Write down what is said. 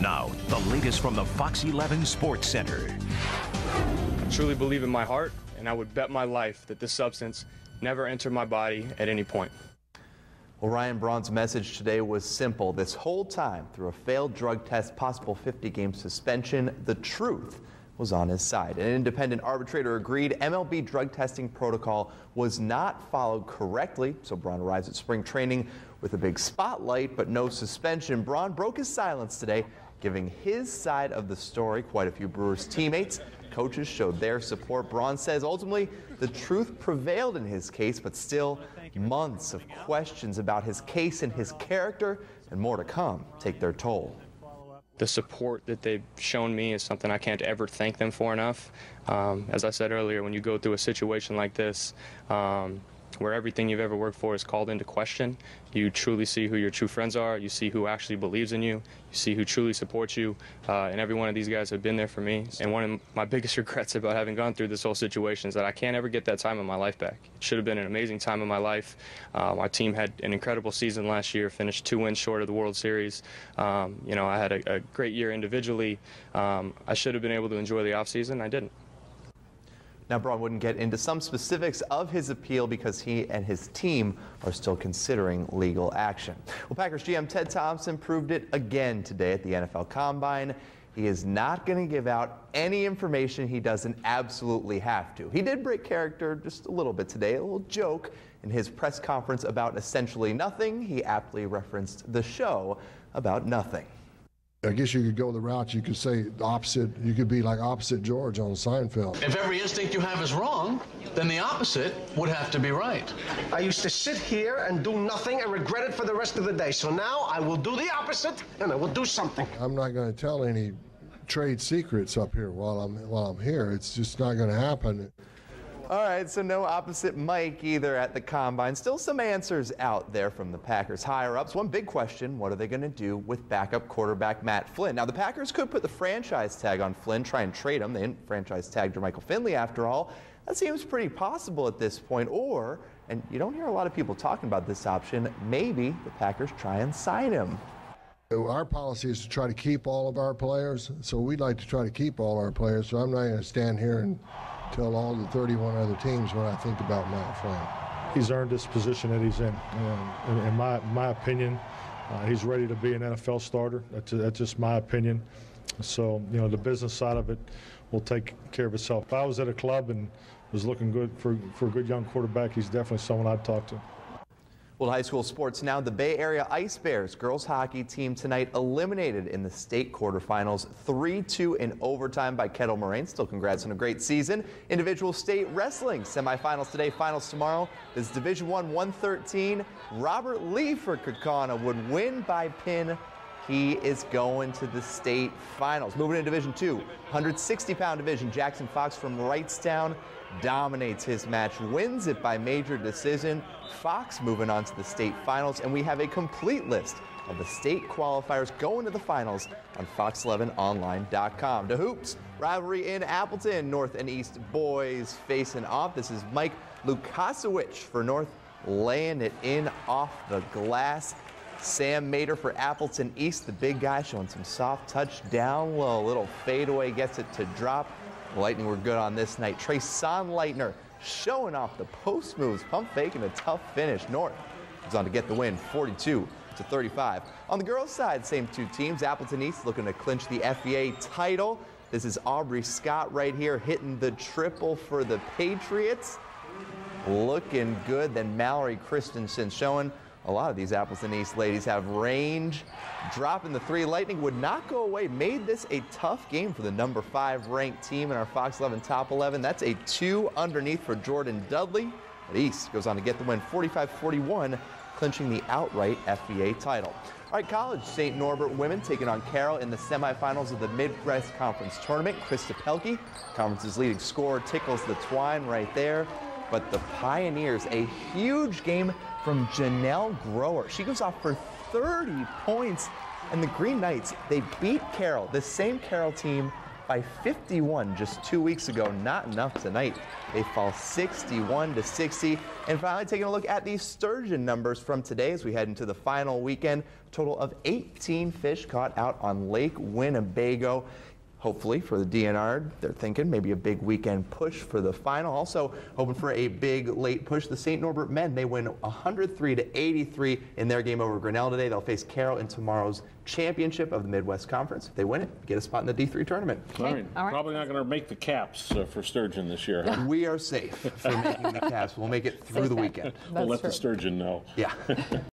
Now, the latest from the Fox 11 Sports Center. I truly believe in my heart, and I would bet my life that this substance never entered my body at any point. Well, Ryan Braun's message today was simple. This whole time, through a failed drug test, possible 50-game suspension, the truth was on his side. An independent arbitrator agreed MLB drug testing protocol was not followed correctly, so Braun arrives at spring training with a big spotlight, but no suspension. Braun broke his silence today, giving his side of the story. Quite a few Brewers teammates, coaches showed their support. Braun says ultimately the truth prevailed in his case, but still months of questions about his case and his character and more to come take their toll. The support that they've shown me is something I can't ever thank them for enough. As I said earlier, when you go through a situation like this, where everything you've ever worked for is called into question, you truly see who your true friends are, you see who actually believes in you, you see who truly supports you, and every one of these guys have been there for me. And one of my biggest regrets about having gone through this whole situation is that I can't ever get that time in my life back. It should have been an amazing time in my life. My team had an incredible season last year, finished 2 wins short of the World Series. You know, I had a great year individually. I should have been able to enjoy the offseason. I didn't. Now, Braun wouldn't get into some specifics of his appeal because he and his team are still considering legal action. Well, Packers GM Ted Thompson proved it again today at the NFL Combine. He is not going to give out any information he doesn't absolutely have to. He did break character just a little bit today, a little joke in his press conference about essentially nothing. He aptly referenced the show about nothing. I guess you could go the route, you could say the opposite, you could be like opposite George on Seinfeld. If every instinct you have is wrong, then the opposite would have to be right. I used to sit here and do nothing and regret it for the rest of the day. So now I will do the opposite and I will do something. I'm not going to tell any trade secrets up here while I'm here. It's just not going to happen. All right, so no opposite Mike either at the Combine. Still some answers out there from the Packers higher-ups. One big question, what are they going to do with backup quarterback Matt Flynn? Now, the Packers could put the franchise tag on Flynn, try and trade him. They didn't franchise tag Jermichael Finley after all. That seems pretty possible at this point. Or, and you don't hear a lot of people talking about this option, maybe the Packers try and sign him. Our policy is to try to keep all of our players, so we'd like to try to keep all our players. So I'm not going to stand here and tell all the 31 other teams what I think about Matt Flynn. He's earned this position that he's in. In my opinion, he's ready to be an NFL starter. That's just my opinion. So, you know, the business side of it will take care of itself. If I was at a club and was looking good for a good young quarterback, he's definitely someone I'd talk to. Well, high school sports now. The Bay Area Ice Bears girls hockey team tonight eliminated in the state quarterfinals 3-2 in overtime by Kettle Moraine. Still congrats on a great season. Individual state wrestling semifinals today, finals tomorrow. This is Division I 113. Robert Lee for Kaukauna would win by pin. He is going to the state finals. Moving into Division II, 160-pound division. Jackson Fox from Wrightstown dominates his match, wins it by major decision. Fox moving on to the state finals, and we have a complete list of the state qualifiers going to the finals on fox11online.com. To hoops, rivalry in Appleton, North and East boys facing off. This is Mike Lukasiewicz for North laying it in off the glass. Sam Mater for Appleton East, the big guy showing some soft touch down low. Little fadeaway gets it to drop. The Lightning were good on this night. Trey Sonleitner showing off the post moves, pump fake, and a tough finish. North is on to get the win, 42-35. On the girls' side, same two teams. Appleton East looking to clinch the FEA title. This is Aubrey Scott right here hitting the triple for the Patriots. Looking good. Then Mallory Christensen showing a lot of these Appleton East ladies have range. Dropping the three. Lightning would not go away. Made this a tough game for the number 5 ranked team in our Fox 11 top 11. That's a 2 underneath for Jordan Dudley. But East goes on to get the win, 45-41, clinching the outright FBA title. All right, college, St. Norbert women taking on Carroll in the semifinals of the Midwest Conference Tournament. Krista Pelkey, conference's leading scorer, tickles the twine right there. But the Pioneers, a huge game from Janelle Grower. She goes off for 30 points. And the Green Knights, they beat Carroll, the same Carroll team by 51 just 2 weeks ago. Not enough tonight. They fall 61-60. And finally, taking a look at the sturgeon numbers from today as we head into the final weekend. Total of 18 fish caught out on Lake Winnebago. Hopefully for the DNR, they're thinking maybe a big weekend push for the final. Also hoping for a big late push. The St. Norbert men, they win 103-83 in their game over Grinnell today. They'll face Carroll in tomorrow's championship of the Midwest Conference. If they win it, get a spot in the D3 tournament. Okay. All right. Probably not going to make the caps for sturgeon this year. Huh? We are safe for making the caps. We'll make it through the weekend. We'll let the sturgeon know. Yeah.